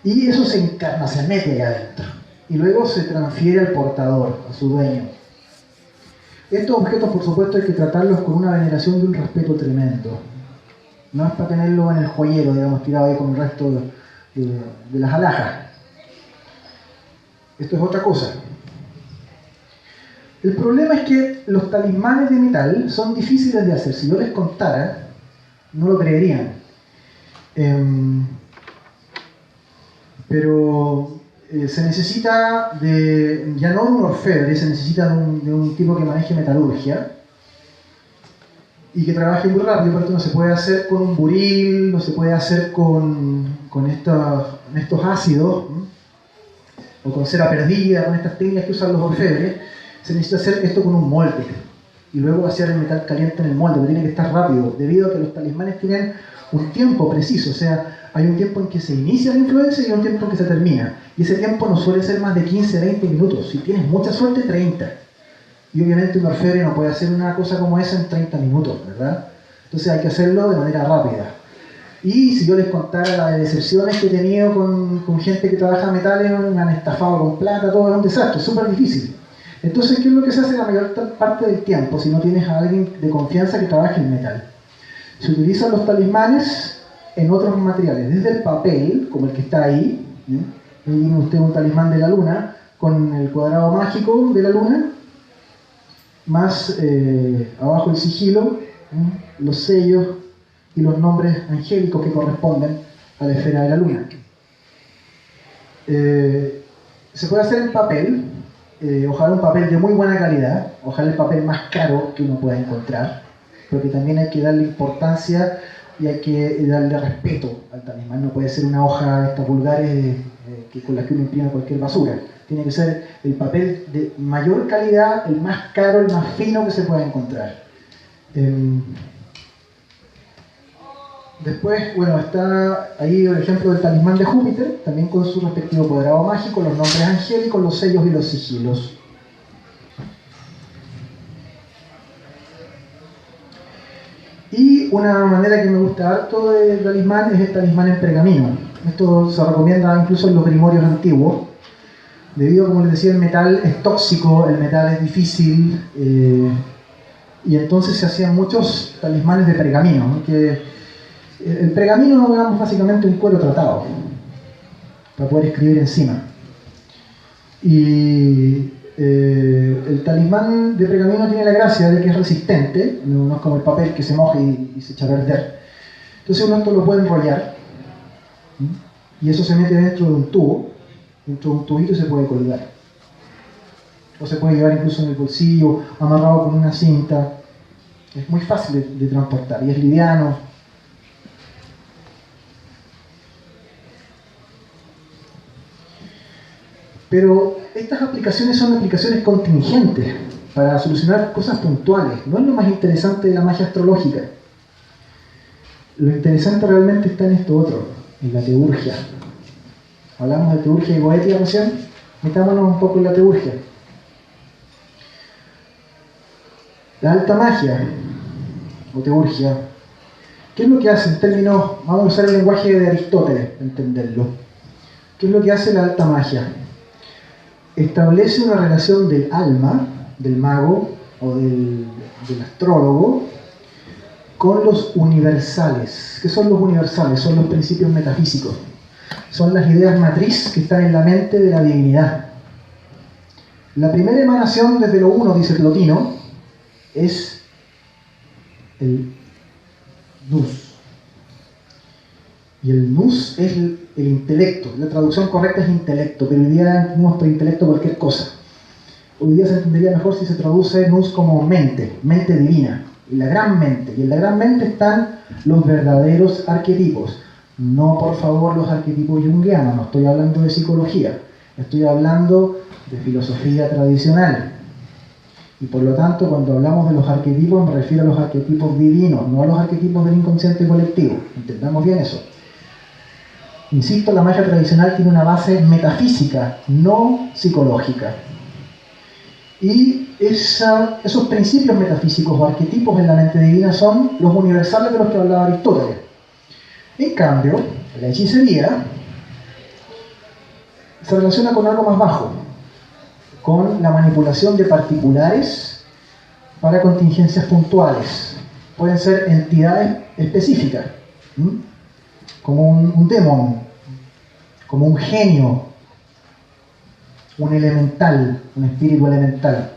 Y eso se encarna, se mete ahí adentro. Y luego se transfiere al portador, a su dueño. Estos objetos, por supuesto, hay que tratarlos con una veneración y un respeto tremendo. No es para tenerlo en el joyero, digamos, tirado ahí con el resto de las alhajas. Esto es otra cosa. El problema es que los talismanes de metal son difíciles de hacer. Si yo les contara, no lo creerían. Pero se necesita ya no de un orfebre, se necesita de un tipo que maneje metalurgia y que trabaje muy rápido, pero esto no se puede hacer con un buril, no se puede hacer con estos ácidos, o con cera perdida, con estas técnicas que usan los orfebres. Se necesita hacer esto con un molde y luego vaciar el metal caliente en el molde, pero tiene que estar rápido, debido a que los talismanes tienen un tiempo preciso. O sea, hay un tiempo en que se inicia la influencia y un tiempo en que se termina, y ese tiempo no suele ser más de 15-20 minutos, si tienes mucha suerte 30. Y obviamente un orfebre no puede hacer una cosa como esa en 30 minutos, ¿verdad? Entonces hay que hacerlo de manera rápida. Y si yo les contara las decepciones que he tenido con gente que trabaja metales, me han estafado con plata, todo es un desastre, es súper difícil. Entonces, ¿qué es lo que se hace la mayor parte del tiempo si no tienes a alguien de confianza que trabaje en metal? Se utilizan los talismanes en otros materiales, desde el papel, como el que está ahí. Ahí tiene usted un talismán de la luna, con el cuadrado mágico de la luna, más abajo el sigilo, los sellos y los nombres angélicos que corresponden a la esfera de la luna. Se puede hacer en papel, ojalá un papel de muy buena calidad, ojalá el papel más caro que uno pueda encontrar. porque también hay que darle importancia y hay que darle respeto al talismán. No puede ser una hoja de estas vulgares con las que uno imprime cualquier basura. Tiene que ser el papel de mayor calidad, el más caro, el más fino que se pueda encontrar. Después, bueno, está ahí el ejemplo del talismán de Júpiter, también con su respectivo apoderado mágico, los nombres angélicos, los sellos y los sigilos. Y una manera que me gusta harto del talismán es el talismán en pergamino. Esto se recomienda incluso en los grimorios antiguos, debido a, como les decía, el metal es tóxico, el metal es difícil, y entonces se hacían muchos talismanes de pergamino, ¿no? Que el pergamino es básicamente un cuero tratado para poder escribir encima. Y el talismán de pergamino tiene la gracia de que es resistente, no es como el papel que se moja y se echa a perder. Entonces uno esto lo puede enrollar, y eso se mete dentro de un tubo, dentro de un tubito, y se puede colgar. O se puede llevar incluso en el bolsillo, amarrado con una cinta. Es muy fácil de transportar y es liviano. Pero estas aplicaciones son aplicaciones contingentes para solucionar cosas puntuales. No es lo más interesante de la magia astrológica. Lo interesante realmente está en esto otro, en la teurgia. Hablamos de teurgia y goetia recién. Metámonos un poco en la teurgia. La alta magia, o teurgia, ¿qué es lo que hace en términos, vamos a usar el lenguaje de Aristóteles para entenderlo? ¿Qué es lo que hace la alta magia? Establece una relación del alma, del mago o del astrólogo, con los universales. ¿Qué son los universales? Son los principios metafísicos. Son las ideas matriz que están en la mente de la divinidad. La primera emanación desde lo uno, dice Plotino, es el nous. Y el nous es el intelecto. La traducción correcta es intelecto, pero hoy día entendemos por intelecto cualquier cosa. Hoy día se entendería mejor si se traduce nous como mente, mente divina, y la gran mente. Y en la gran mente están los verdaderos arquetipos. No, por favor, los arquetipos junguianos, no estoy hablando de psicología, estoy hablando de filosofía tradicional. Y por lo tanto, cuando hablamos de los arquetipos, me refiero a los arquetipos divinos, no a los arquetipos del inconsciente colectivo. Entendamos bien eso. Insisto, la magia tradicional tiene una base metafísica, no psicológica. Y esos principios metafísicos o arquetipos en la mente divina son los universales de los que hablaba Aristóteles. En cambio, la hechicería se relaciona con algo más bajo, con la manipulación de particulares para contingencias puntuales. Pueden ser entidades específicas, como un demon, como un genio, un elemental, un espíritu elemental.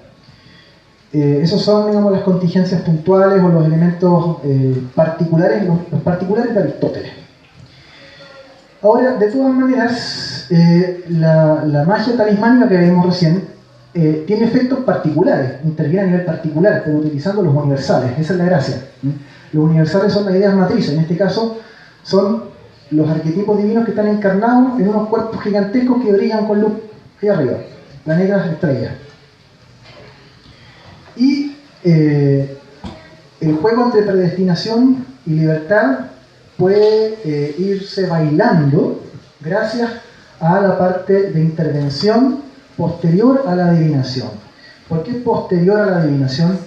Esos son, digamos, las contingencias puntuales o los elementos particulares, los particulares de Aristóteles. Ahora, de todas maneras, la magia talismánica que vimos recién tiene efectos particulares, interviene a nivel particular, pero utilizando los universales. Esa es la gracia. Los universales son las ideas matrices, en este caso son los arquetipos divinos que están encarnados en unos cuerpos gigantescos que brillan con luz ahí arriba, planetas, estrellas. Y el juego entre predestinación y libertad puede irse bailando gracias a la parte de intervención posterior a la adivinación. ¿Por qué posterior a la adivinación?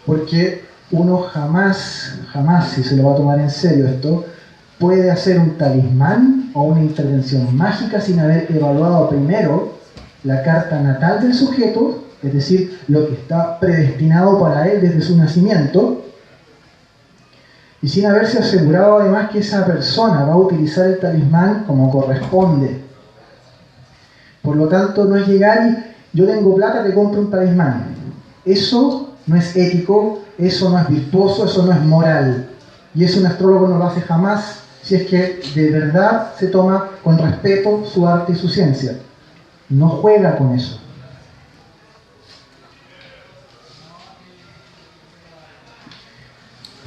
Porque uno jamás, si se lo va a tomar en serio esto, puede hacer un talismán o una intervención mágica sin haber evaluado primero la carta natal del sujeto, es decir, lo que está predestinado para él desde su nacimiento, y sin haberse asegurado además que esa persona va a utilizar el talismán como corresponde. Por lo tanto, no es llegar y yo tengo plata, te compro un talismán. Eso no es ético, eso no es virtuoso, eso no es moral. Y eso un astrólogo no lo hace jamás si es que de verdad se toma con respeto su arte y su ciencia. No juega con eso.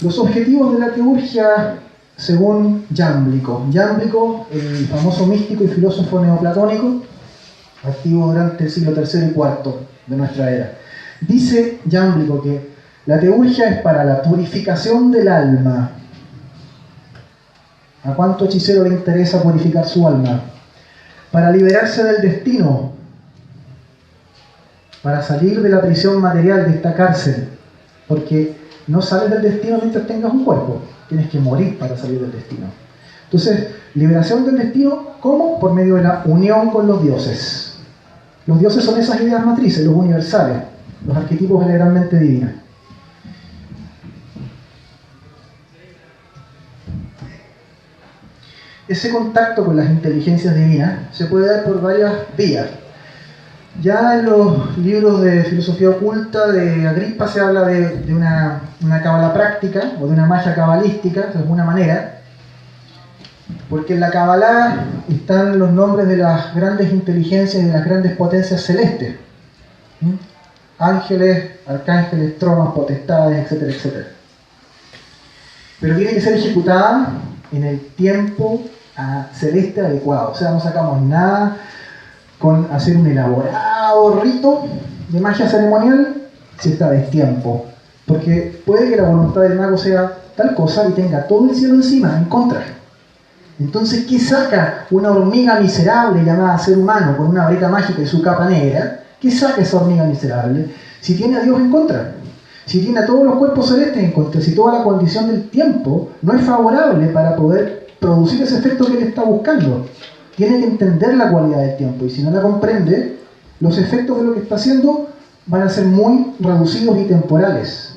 Los objetivos de la teurgia según Jámblico. Jámblico, el famoso místico y filósofo neoplatónico, activo durante el siglo III y IV de nuestra era. Dice Jámblico que la teurgia es para la purificación del alma. ¿A cuánto hechicero le interesa purificar su alma? Para liberarse del destino, para salir de la prisión material, de esta cárcel, porque no sales del destino mientras tengas un cuerpo, tienes que morir para salir del destino. Entonces, liberación del destino, ¿cómo? Por medio de la unión con los dioses. Los dioses son esas ideas matrices, los universales, los arquetipos generalmente divinos. Ese contacto con las inteligencias divinas se puede dar por varias vías. Ya en los libros de filosofía oculta de Agrippa se habla de una cábala práctica o de una magia cabalística, de alguna manera, porque en la cábala están los nombres de las grandes inteligencias y de las grandes potencias celestes. Ángeles, arcángeles, tronos, potestades, etcétera, etcétera. Pero tiene que ser ejecutada en el tiempo celeste adecuado. O sea, no sacamos nada con hacer un elaborado rito de magia ceremonial si está a destiempo. Porque puede que la voluntad del mago sea tal cosa y tenga todo el cielo encima, en contra. Entonces, ¿qué saca una hormiga miserable llamada ser humano con una varita mágica y su capa negra? ¿Qué saca esa hormiga miserable? Si tiene a Dios en contra, si tiene a todos los cuerpos celestes en contra, si toda la condición del tiempo no es favorable para poder producir ese efecto que él está buscando. Tiene que entender la cualidad del tiempo, y si no la comprende, los efectos de lo que está haciendo van a ser muy reducidos y temporales,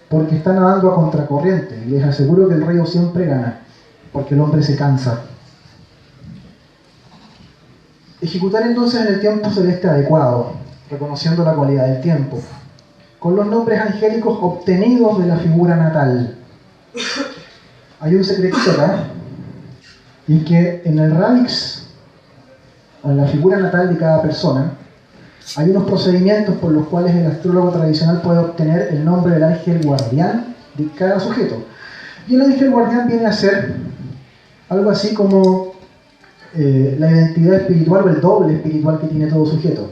porque está nadando a contracorriente, y les aseguro que el río siempre gana, porque el hombre se cansa. Ejecutar entonces en el tiempo celeste adecuado, reconociendo la cualidad del tiempo, con los nombres angélicos obtenidos de la figura natal. Hay un secretito acá, y es que en el radix, en la figura natal de cada persona, hay unos procedimientos por los cuales el astrólogo tradicional puede obtener el nombre del ángel guardián de cada sujeto. Y el ángel guardián viene a ser algo así como la identidad espiritual o el doble espiritual que tiene todo sujeto,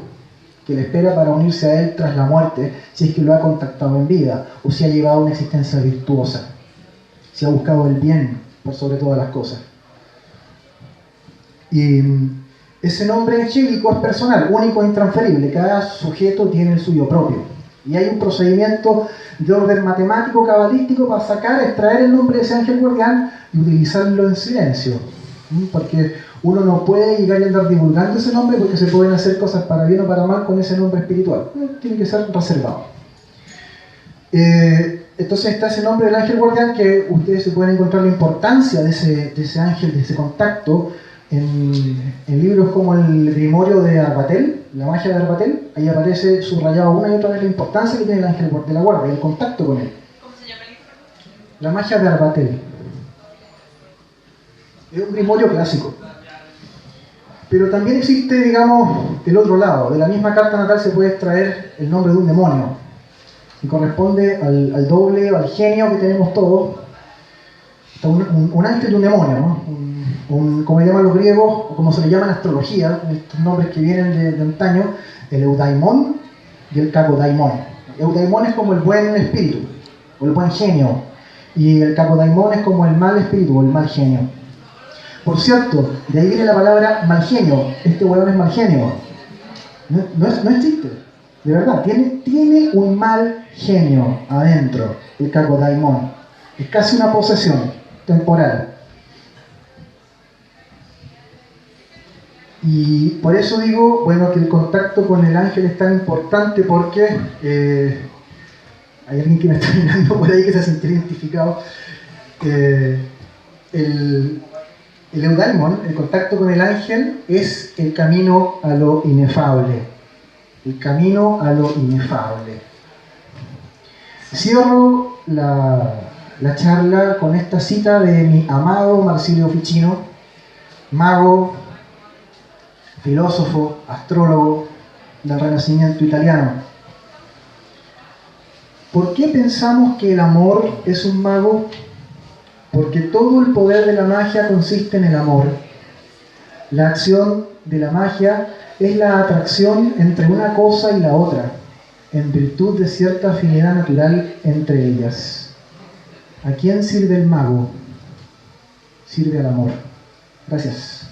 que le espera para unirse a él tras la muerte, si es que lo ha contactado en vida, o si ha llevado una existencia virtuosa, si ha buscado el bien por sobre todas las cosas. Y ese nombre angélico es personal, único e intransferible. Cada sujeto tiene el suyo propio. Y hay un procedimiento de orden matemático, cabalístico, para sacar, extraer el nombre de ese ángel guardián y utilizarlo en silencio. Porque uno no puede llegar y andar divulgando ese nombre, porque se pueden hacer cosas para bien o para mal con ese nombre espiritual. Tiene que ser reservado. Entonces está ese nombre del ángel guardián, que ustedes se pueden encontrar la importancia de ese ángel, de ese contacto, en libros como el Grimorio de Arbatel, la magia de Arbatel. Ahí aparece subrayado una y otra vez la importancia que tiene el ángel de la guardia, el contacto con él. ¿Cómo se llama el libro? La magia de Arbatel. Es un grimorio clásico. Pero también existe, digamos, el otro lado. De la misma carta natal se puede extraer el nombre de un demonio, y corresponde al doble o al genio que tenemos todos. Un ángel de un demonio, ¿no? Como le llaman los griegos, o como se le llama en astrología, estos nombres que vienen de antaño, el eudaimón y el cacodaimón. Eudaimón es como el buen espíritu, o el buen genio, y el cacodaimón es como el mal espíritu, o el mal genio. Por cierto, de ahí viene la palabra mal genio. Este huevón es mal genio. No es chiste, de verdad, tiene un mal genio adentro, el cacodaimón. Es casi una posesión temporal. Y por eso digo, bueno, que el contacto con el ángel es tan importante, porque hay alguien que me está mirando por ahí que se siente identificado. El eudaimon, el contacto con el ángel, es el camino a lo inefable. El camino a lo inefable. Cierro la charla con esta cita de mi amado Marsilio Ficino, mago, filósofo, astrólogo del Renacimiento italiano. ¿Por qué pensamos que el amor es un mago? Porque todo el poder de la magia consiste en el amor. La acción de la magia es la atracción entre una cosa y la otra, en virtud de cierta afinidad natural entre ellas. ¿A quién sirve el mago? Sirve al amor. Gracias.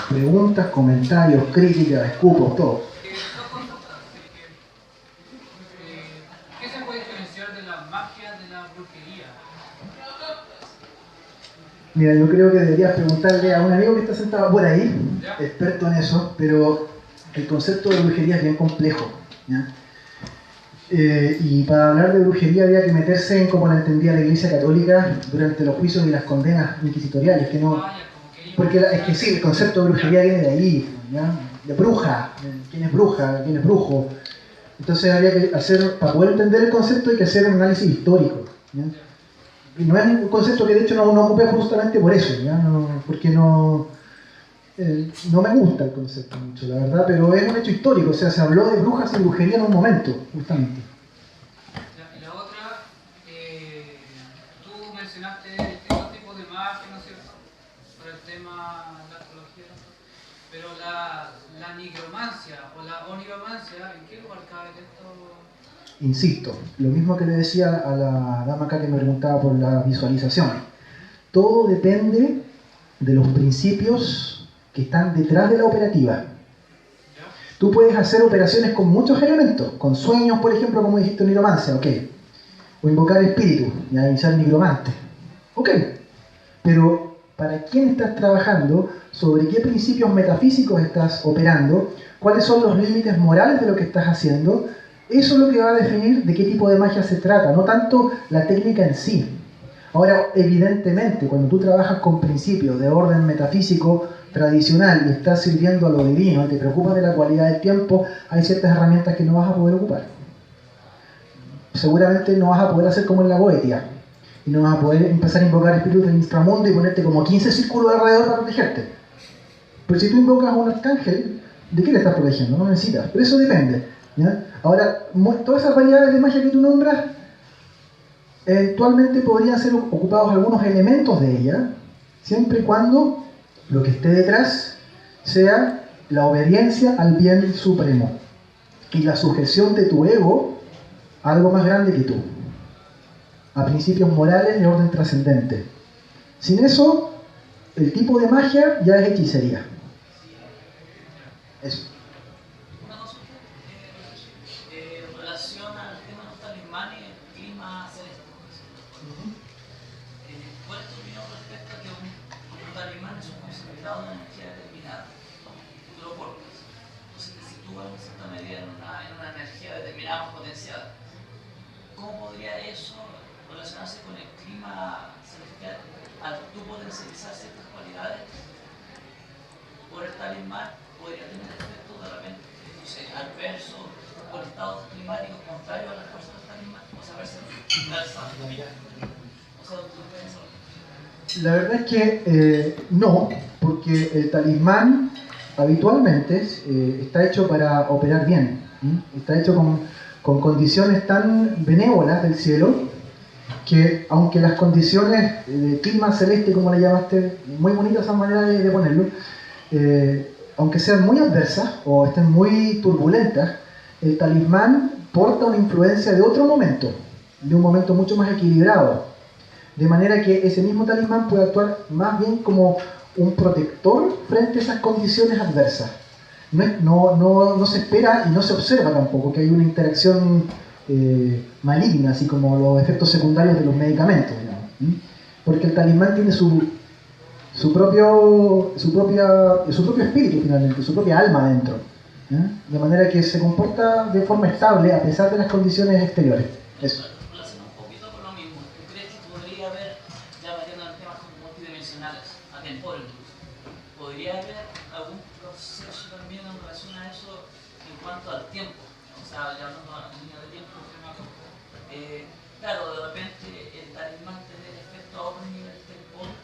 Preguntas, comentarios, críticas, escupos, todo. ¿Qué se puede diferenciar de la magia de la brujería? Mira, yo creo que deberías preguntarle a un amigo que está sentado por ahí, experto en eso, pero el concepto de brujería es bien complejo, ¿ya? Y para hablar de brujería había que meterse en cómo la entendía la Iglesia Católica durante los juicios y las condenas inquisitoriales, que no... Porque es que sí, el concepto de brujería viene de ahí, ¿ya? De bruja, quién es bruja, quién es brujo. Entonces había que hacer, para poder entender el concepto hay que hacer un análisis histórico, ¿ya? Y no es un concepto que de hecho no ocupé justamente por eso, ¿ya? No, porque no me gusta el concepto mucho, la verdad, pero es un hecho histórico, o sea, se habló de brujas y brujería en un momento, justamente. Y la otra, tú mencionaste distintos tipos de magia, ¿no es cierto? Por el tema de la astrología, pero la nigromancia o la oniromancia, ¿en qué lugar cabe esto? Insisto, lo mismo que le decía a la dama acá que me preguntaba por la visualización. Todo depende de los principios que están detrás de la operativa. Tú puedes hacer operaciones con muchos elementos, con sueños, por ejemplo, como dijiste, nigromancia, ok. O invocar espíritus, y iniciar nigromante, ok. Pero ¿para quién estás trabajando? ¿Sobre qué principios metafísicos estás operando? ¿Cuáles son los límites morales de lo que estás haciendo? Eso es lo que va a definir de qué tipo de magia se trata, no tanto la técnica en sí. Ahora, evidentemente, cuando tú trabajas con principios de orden metafísico tradicional y estás sirviendo a lo divino y te preocupas de la cualidad del tiempo, hay ciertas herramientas que no vas a poder ocupar. Seguramente no vas a poder hacer como en la Goetia, y no vas a poder empezar a invocar espíritus del inframundo y ponerte como 15 círculos alrededor para protegerte. Pero si tú invocas a un arcángel, ¿de qué le estás protegiendo? No necesitas, pero eso depende, ¿ya? Ahora, todas esas variedades de magia que tú nombras, eventualmente podrían ser ocupados algunos elementos de ella, siempre y cuando lo que esté detrás sea la obediencia al bien supremo y la sujeción de tu ego a algo más grande que tú, a principios morales de orden trascendente. Sin eso, el tipo de magia ya es hechicería. Eso. Una consulta en relación al tema de los talismanes y el clima celeste. ¿Cuál es tu opinión respecto a que un talismán es un concentrado de energía determinada? Tú lo portas, entonces te sitúas en cierta medida en una energía determinada o potenciada. ¿Cómo podría eso relacionarse con el clima celestial al tú potencializar ciertas cualidades por el talismán? Podría tener efectos de repente, no sé, adversos, con estados climáticos contrarios a las fuerzas del talismán, o sea, verse calzado. O sea, ¿tú piensas? La verdad es que no, porque el talismán habitualmente está hecho para operar bien, está hecho con condiciones tan benévolas del cielo que aunque las condiciones de clima celeste, como le llamaste, muy bonita esa manera de ponerlo, aunque sean muy adversas o estén muy turbulentas, el talismán porta una influencia de otro momento, de un momento mucho más equilibrado, de manera que ese mismo talismán puede actuar más bien como un protector frente a esas condiciones adversas. No se espera y no se observa tampoco que hay una interacción maligna, así como los efectos secundarios de los medicamentos, digamos. Porque el talismán tiene su propio espíritu finalmente, su propia alma dentro, de manera que se comporta de forma estable a pesar de las condiciones exteriores. Eso. Relaciona un poquito con lo mismo. ¿Tú crees que podría haber, ya variando en temas como multidimensionales, atemporales incluso, podría haber algún proceso también en relación a eso en cuanto al tiempo? O sea, ya hablando de la línea de tiempo, claro, de repente el talismán tener efecto a otro nivel temporal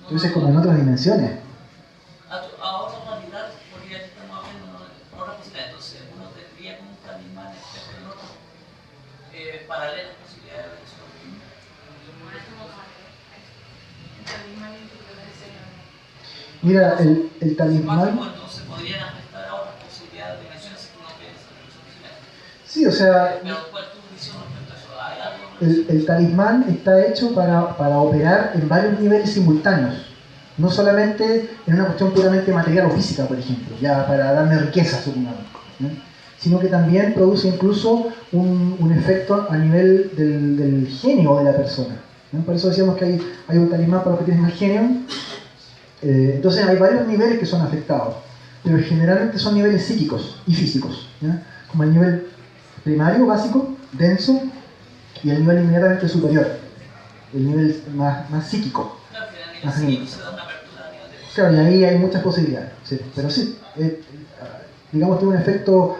no Entonces como en otras dimensiones. A otra realidad, porque aquí estamos viendo otra posibilidad. Entonces uno tendría como un talismán experto en otras paralelas posibilidades de eso. Mira, el talismán... Entonces podrían afectar a otras posibilidades de dimensiones si uno piensa en eso. Sí, o sea... Pero ¿cuál es tu visión respecto a eso? ¿Hay algo? El talismán está hecho para operar en varios niveles simultáneos. No solamente en una cuestión puramente material o física, por ejemplo, ya para darme riqueza, supongamos, ¿no? Sino que también produce incluso un efecto a nivel del genio de la persona, ¿no? Por eso decíamos que hay un talismán para los que tienen más genio. Entonces hay varios niveles que son afectados, pero generalmente son niveles psíquicos y físicos, ¿no? Como el nivel primario, básico, denso, y el nivel inmediatamente superior, el nivel más psíquico. Claro, y ahí hay muchas posibilidades, sí, pero sí, digamos tiene un efecto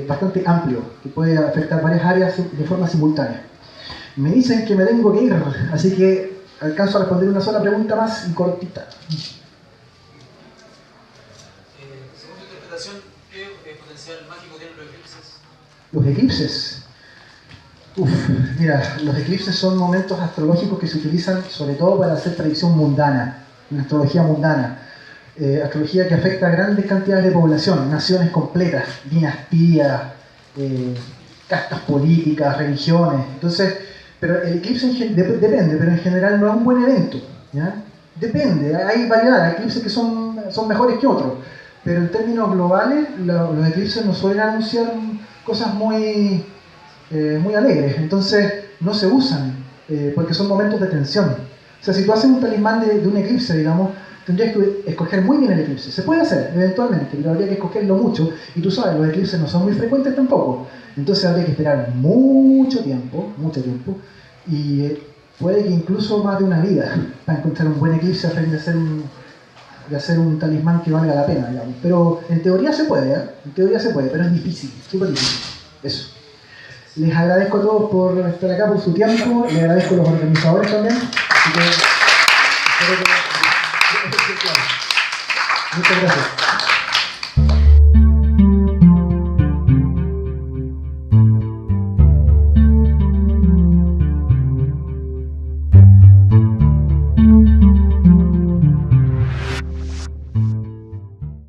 bastante amplio, que puede afectar varias áreas de forma simultánea. Me dicen que me tengo que ir, así que alcanzo a responder una sola pregunta más y cortita. Según tu interpretación, ¿qué potencial mágico tienen los eclipses? Los eclipses. Mira, los eclipses son momentos astrológicos que se utilizan sobre todo para hacer predicción mundana, en astrología mundana. Astrología que afecta a grandes cantidades de población, naciones completas, dinastías, castas políticas, religiones. Entonces, pero el eclipse depende, pero en general no es un buen evento, ¿ya? Depende, hay variedad, hay eclipses que son mejores que otros, pero en términos globales los eclipses no suelen anunciar cosas muy alegres, entonces no se usan porque son momentos de tensión. O sea, si tú haces un talismán de un eclipse, digamos, tendrías que escoger muy bien el eclipse. Se puede hacer, eventualmente, pero habría que escogerlo mucho, y tú sabes, los eclipses no son muy frecuentes tampoco, entonces habría que esperar mucho tiempo, y puede que incluso más de una vida para encontrar un buen eclipse a fin de hacer un talismán que valga la pena, digamos. Pero en teoría se puede, ¿eh? En teoría se puede, pero es difícil, súper difícil. Eso. Les agradezco a todos por estar acá, por su tiempo. Les agradezco a los organizadores también. Así que, espero que... Muchas gracias.